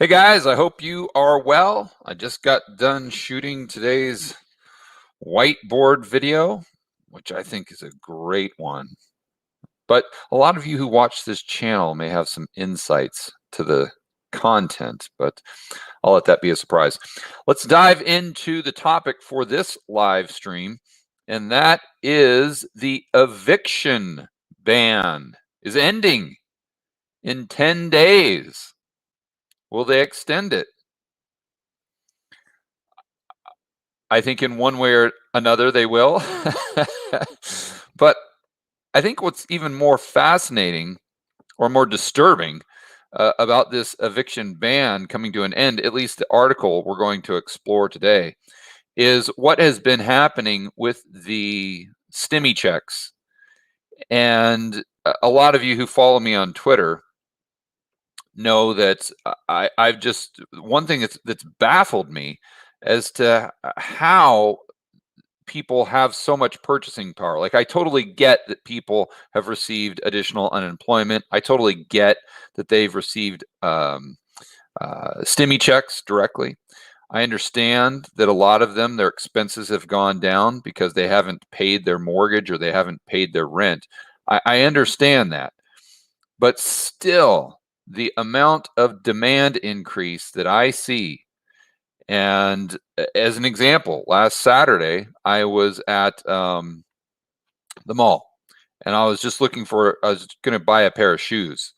Hey guys, I hope you are well. I just got done shooting today's whiteboard video, which I think is a great one. But a lot of you who watch this channel may have some insights to the content, but I'll let that be a surprise. Let's dive into the topic for this live stream, and that is the eviction ban is ending in 10 days. Will they extend it? I think in one way or another they will. But I think what's even more fascinating or more disturbing about this eviction ban coming to an end, at least the article we're going to explore today, is what has been happening with the stimmy checks. And a lot of you who follow me on Twitter know that I've just, one thing that's baffled me as to how people have so much purchasing power. Like, I totally get that people have received additional unemployment. I totally get that they've received stimmy checks directly. I understand that a lot of them, their expenses have gone down because they haven't paid their mortgage or they haven't paid their rent. I understand that. But still, the amount of demand increase that I see, and as an example, last Saturday, I was at the mall and I was going to buy a pair of shoes.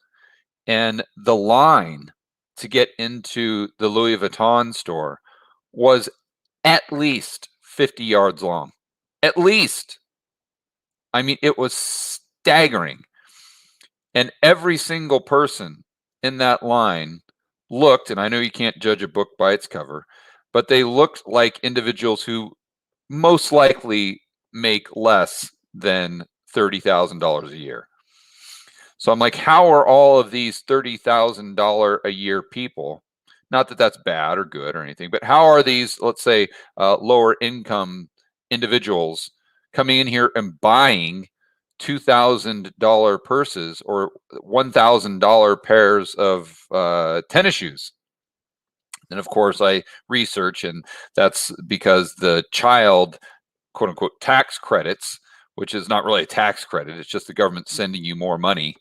And the line to get into the Louis Vuitton store was at least 50 yards long. At least. I mean, it was staggering. And every single person in that line looked, and I know you can't judge a book by its cover, but they looked like individuals who most likely make less than $30,000 a year. So I'm like, how are all of these $30,000 a year people, not that that's bad or good or anything, but how are these, let's say, lower income individuals coming in here and buying $2,000 purses or $1,000 pairs of tennis shoes? And of course, I research, and that's because the child, quote unquote, tax credits, which is not really a tax credit, it's just the government sending you more money,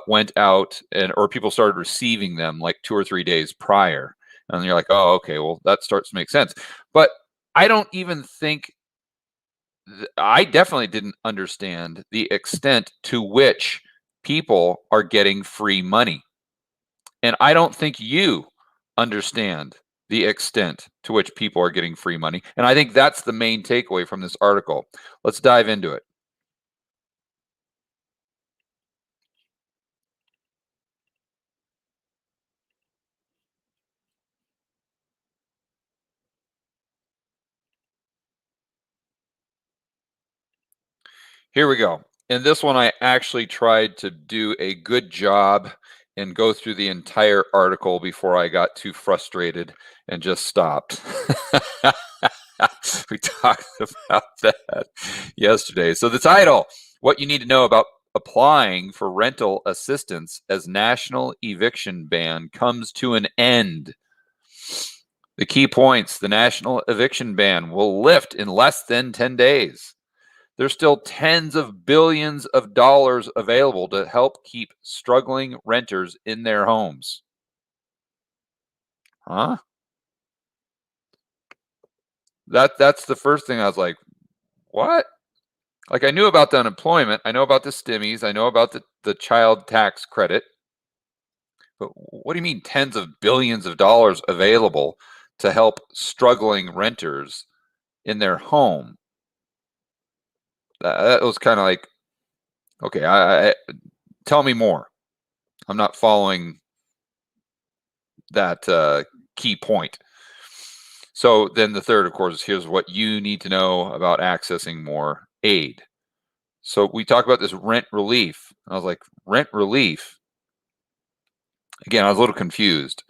went out, or people started receiving them like 2 or 3 days prior. And you're like, oh, okay, well, that starts to make sense. But I don't even think, I definitely didn't understand the extent to which people are getting free money. And I don't think you understand the extent to which people are getting free money. And I think that's the main takeaway from this article. Let's dive into it. Here we go. In this one, I actually tried to do a good job and go through the entire article before I got too frustrated and just stopped. We talked about that yesterday. So the title, what you need to know about applying for rental assistance as national eviction ban comes to an end. The key points: the national eviction ban will lift in less than 10 days. There's still tens of billions of dollars available to help keep struggling renters in their homes. Huh? That's the first thing I was like, what? Like, I knew about the unemployment, I know about the stimmies, I know about the child tax credit. But what do you mean tens of billions of dollars available to help struggling renters in their home? That was kind of like, okay, I tell me more. I'm not following that key point. So then the third, of course, is here's what you need to know about accessing more aid. So we talk about this rent relief. I was like, rent relief? Again, I was a little confused.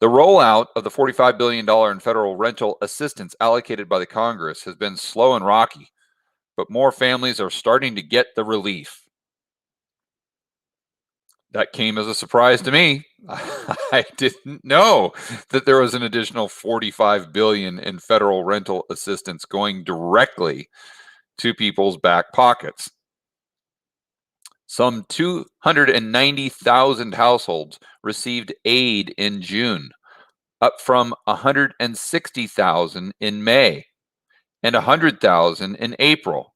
The rollout of the $45 billion in federal rental assistance allocated by the Congress has been slow and rocky, but more families are starting to get the relief. That came as a surprise to me. I didn't know that there was an additional 45 billion in federal rental assistance going directly to people's back pockets. Some 290,000 households received aid in June, up from 160,000 in May and 100,000 in April,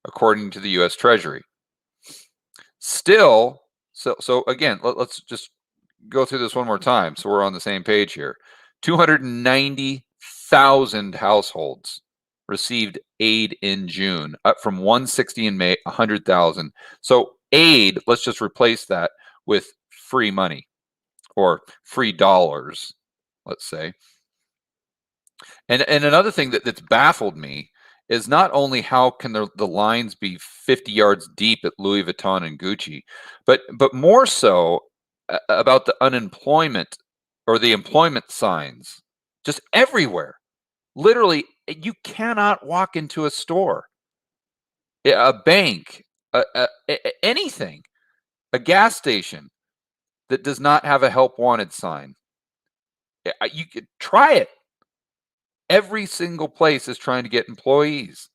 according to the US Treasury. Still, so again, let's just go through this one more time so we're on the same page here. 290,000 households received aid in June, up from 160 in May, 100,000. So aid, let's just replace that with free money or free dollars, let's say. And another thing that's baffled me is not only how can the lines be 50 yards deep at Louis Vuitton and Gucci, but more so about the unemployment or the employment signs just everywhere. Literally, you cannot walk into a store, a bank, anything, a gas station that does not have a help wanted sign. You could try it. Every single place is trying to get employees.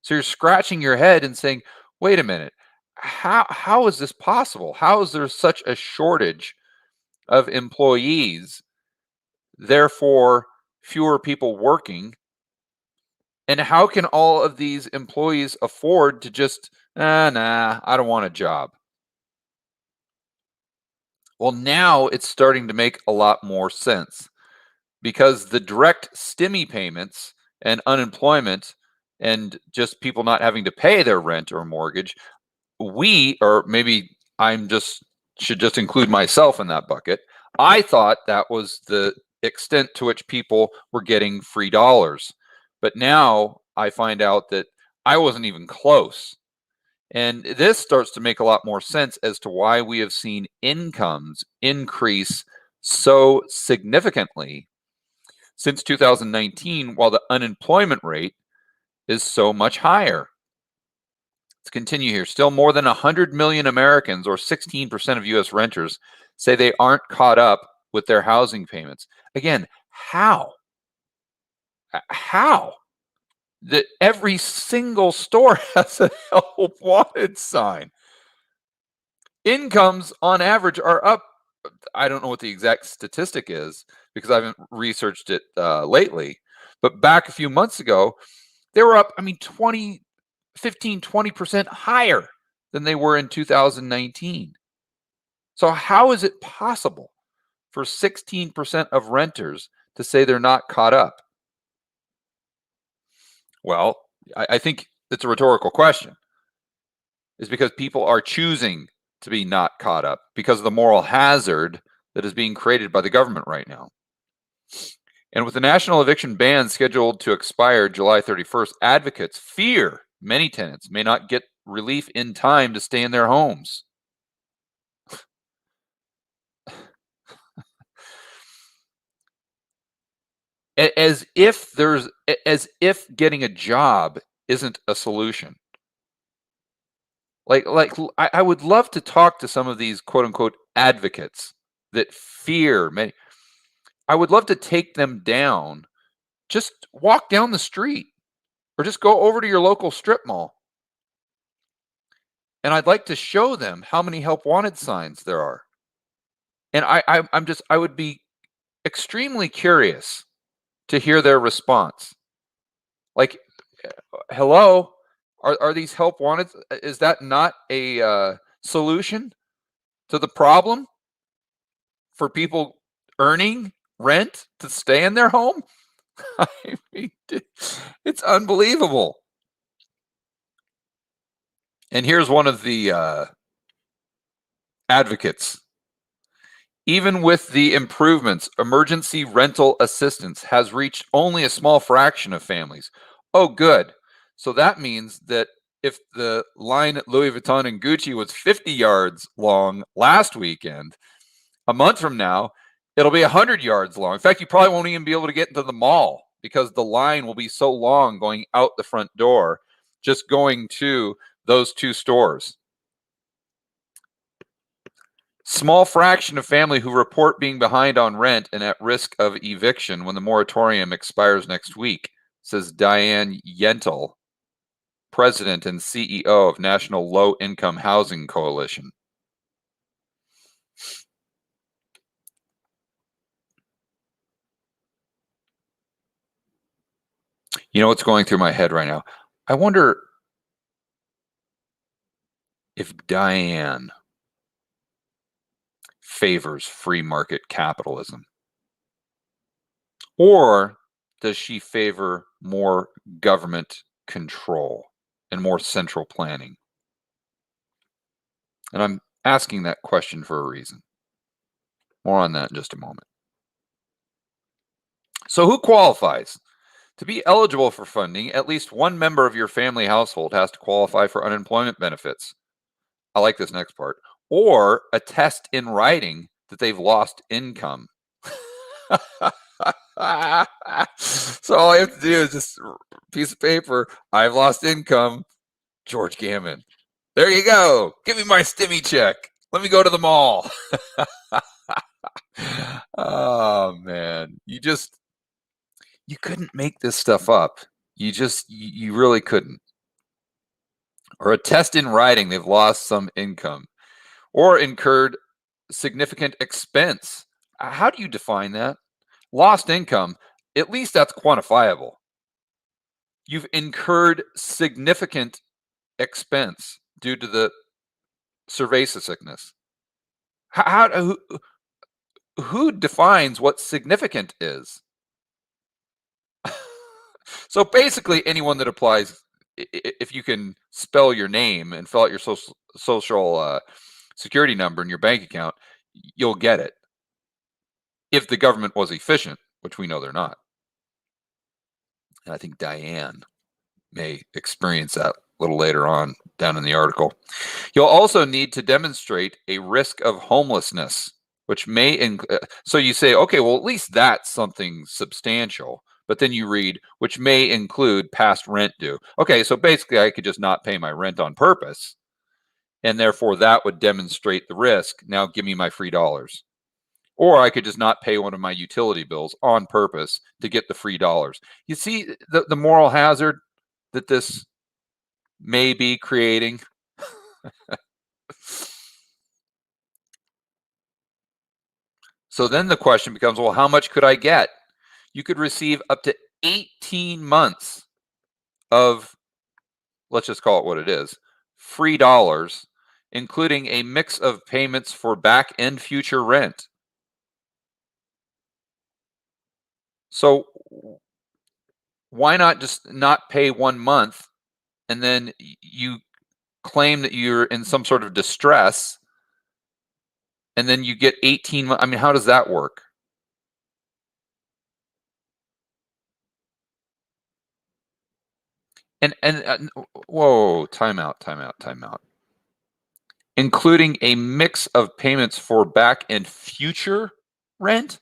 So you're scratching your head and saying, wait a minute, how is this possible? How is there such a shortage of employees, therefore fewer people working? And how can all of these employees afford to just, nah, I don't want a job? Well, now it's starting to make a lot more sense because the direct stimmy payments and unemployment and just people not having to pay their rent or mortgage, or maybe should just include myself in that bucket. I thought that was the extent to which people were getting free dollars. But now I find out that I wasn't even close. And this starts to make a lot more sense as to why we have seen incomes increase so significantly since 2019, while the unemployment rate is so much higher. Let's continue here. Still, more than 100 million Americans, or 16% of US renters, say they aren't caught up with their housing payments. Again, how? How? That every single store has a help wanted sign. Incomes on average are up. I don't know what the exact statistic is because I haven't researched it lately, but back a few months ago, they were up, 20% higher than they were in 2019. So how is it possible for 16% of renters to say they're not caught up? Well, I think it's a rhetorical question. It's because people are choosing to be not caught up because of the moral hazard that is being created by the government right now. And with the national eviction ban scheduled to expire July 31st, advocates fear many tenants may not get relief in time to stay in their homes. As if getting a job isn't a solution. I would love to talk to some of these quote unquote advocates that fear many. I would love to take them down. Just walk down the street or just go over to your local strip mall. And I'd like to show them how many help wanted signs there are. And I would be extremely curious to hear their response. Like, hello, are these help wanted? Is that not a solution to the problem for people earning rent to stay in their home? I mean, it's unbelievable. And here's one of the advocates. Even with the improvements, emergency rental assistance has reached only a small fraction of families. Oh, good. So that means that if the line at Louis Vuitton and Gucci was 50 yards long last weekend, a month from now, it'll be 100 yards long. In fact, you probably won't even be able to get into the mall because the line will be so long going out the front door, just going to those two stores. Small fraction of family who report being behind on rent and at risk of eviction when the moratorium expires next week, says Diane Yentl, president and CEO of National Low Income Housing Coalition. You know what's going through my head right now? I wonder if Diane favors free market capitalism, or does she favor more government control and more central planning? And I'm asking that question for a reason. More on that in just a moment. So who qualifies? To be eligible for funding, at least one member of your family household has to qualify for unemployment benefits. I like this next part. Or attest in writing that they've lost income. So all I have to do is just a piece of paper. I've lost income. George Gammon. There you go. Give me my stimmy check. Let me go to the mall. Oh man, you couldn't make this stuff up. You really couldn't. Or attest in writing they've lost some income or incurred significant expense. How do you define that? Lost income, at least that's quantifiable. You've incurred significant expense due to the cerveza sickness. Who defines what significant is? So basically, anyone that applies, if you can spell your name and fill out your social security number and your bank account, you'll get it. If the government was efficient, which we know they're not. And I think Diane may experience that a little later on down in the article. You'll also need to demonstrate a risk of homelessness, which may so you say, okay, well, at least that's something substantial. But then you read, which may include past rent due. Okay, so basically I could just not pay my rent on purpose, and therefore that would demonstrate the risk. Now give me my free dollars. Or I could just not pay one of my utility bills on purpose to get the free dollars. You see the moral hazard that this may be creating? So then the question becomes, well, how much could I get? You could receive up to 18 months of, let's just call it what it is, free dollars, including a mix of payments for back and future rent. So why not just not pay 1 month and then you claim that you're in some sort of distress and then you get 18 months? I mean, how does that work? And whoa, time out. Including a mix of payments for back and future rent?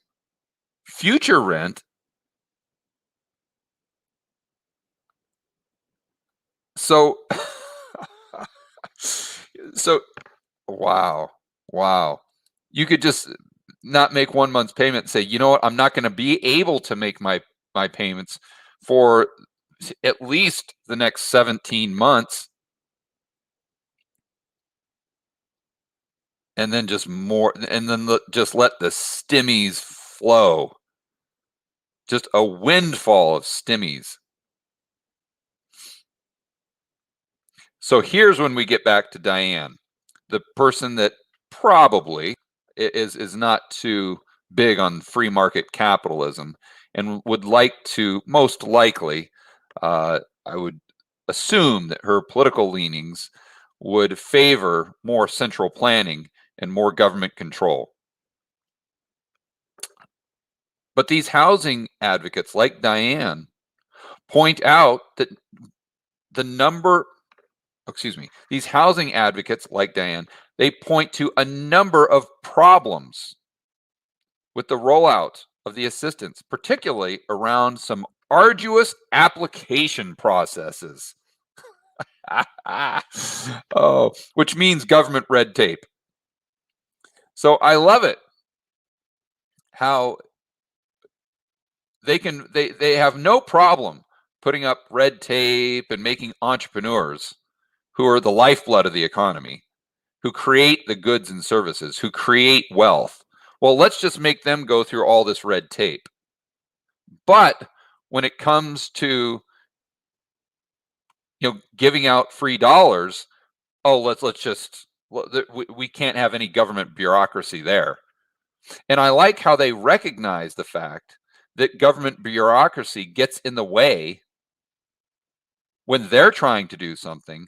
Future rent? So so wow. You could just not make 1 month's payment and say, you know what, I'm not going to be able to make my payments for at least the next 17 months. And then just more, and then just let the stimmies flow. Just a windfall of stimmies. So here's when we get back to Diane, the person that probably is not too big on free market capitalism and would like to, most likely, I would assume that her political leanings would favor more central planning and more government control. But these housing advocates like Diane point out that these housing advocates like Diane, they point to a number of problems with the rollout of the assistance, particularly around some arduous application processes. Oh, which means government red tape. So I love it how they have no problem putting up red tape and making entrepreneurs, who are the lifeblood of the economy, who create the goods and services, who create wealth. Well, let's just make them go through all this red tape. But when it comes to giving out free dollars, oh, let's just we can't have any government bureaucracy there. And I like how they recognize the fact that government bureaucracy gets in the way when they're trying to do something,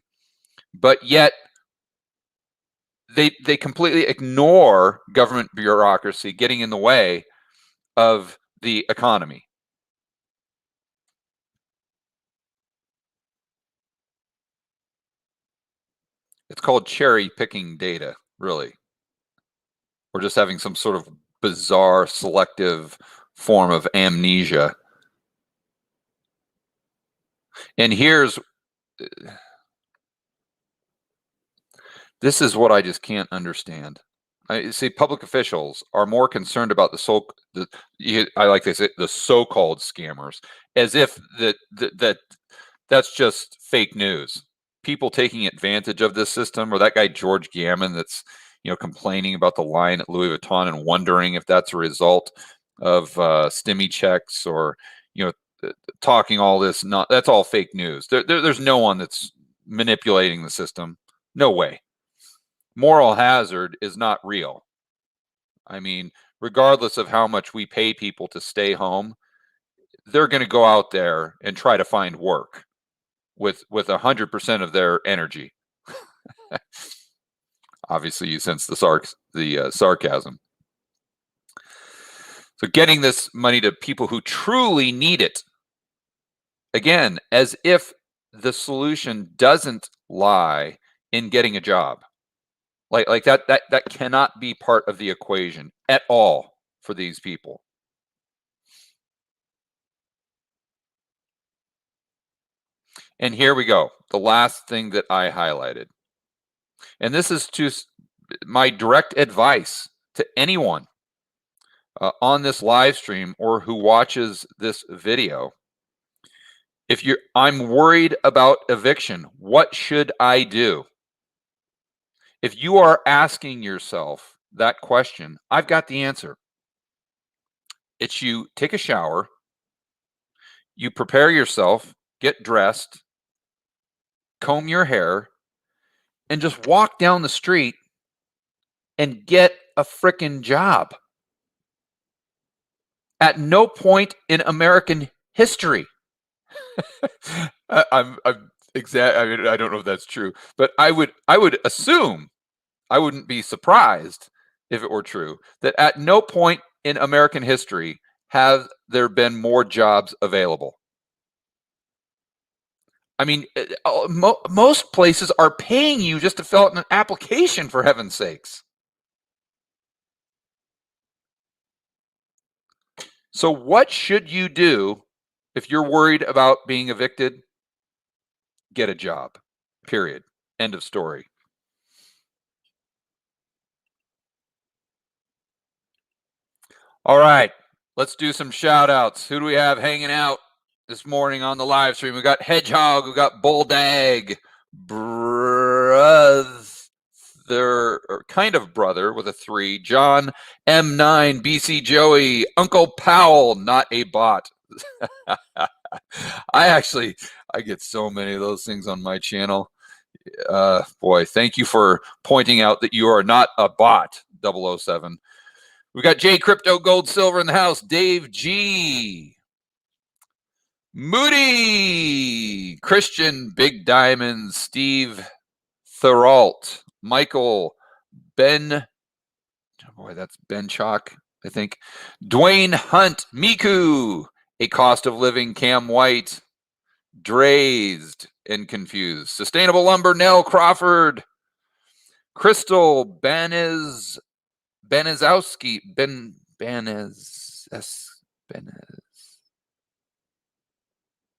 but yet they completely ignore government bureaucracy getting in the way of the economy. It's called cherry picking data, really. Or just having some sort of bizarre selective form of amnesia. And this is what I just can't understand. I see public officials are more concerned about I like to say the so-called scammers, as if that's just fake news. People taking advantage of this system, or that guy George Gammon that's complaining about the line at Louis Vuitton and wondering if that's a result of stimmy checks, or talking all this. Not That's all fake news. There's no one that's manipulating the system. No way. Moral hazard is not real. I mean, regardless of how much we pay people to stay home, they're going to go out there and try to find work with 100% of their energy. Obviously, you sense the sarcasm. So getting this money to people who truly need it, again, as if the solution doesn't lie in getting a job. Like that cannot be part of the equation at all for these people. And here we go. The last thing that I highlighted. And this is my direct advice to anyone on this live stream or who watches this video. I'm worried about eviction. What should I do? If you are asking yourself that question, I've got the answer. It's you take a shower, you prepare yourself, get dressed, comb your hair, and just walk down the street and get a frickin' job. At no point in American history. I mean, I don't know if that's true, but I would assume, I wouldn't be surprised if it were true, that at no point in American history have there been more jobs available. I mean, most places are paying you just to fill out an application, for heaven's sakes. So what should you do if you're worried about being evicted? Get a job, period. End of story. All right, let's do some shout outs. Who do we have hanging out this morning on the live stream? We got Hedgehog, we got Bulldag, brother, or kind of brother with a 3, John M9, BC Joey, Uncle Powell, not a bot. I get so many of those things on my channel. Boy, thank you for pointing out that you are not a bot, 007. We got J Crypto Gold Silver in the house, Dave G, Moody, Christian Big Diamond, Steve Therault, Michael, Ben, boy, that's Ben Chalk, I think, Dwayne Hunt, Miku, A Cost of Living, Cam White, Drazed and Confused, Sustainable Lumber, Nell Crawford, Crystal Banizowski,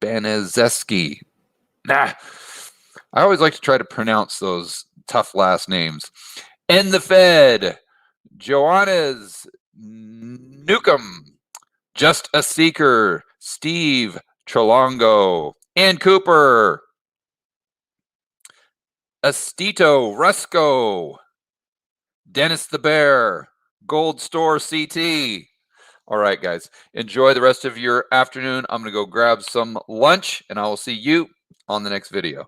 Banizeski. Nah, I always like to try to pronounce those tough last names. And the Fed, Joannes Newcomb, Just a Seeker, Steve Trelongo, Ann Cooper, Estito Rusco, Dennis the Bear, Gold Store CT. All right, guys, enjoy the rest of your afternoon. I'm going to go grab some lunch, and I will see you on the next video.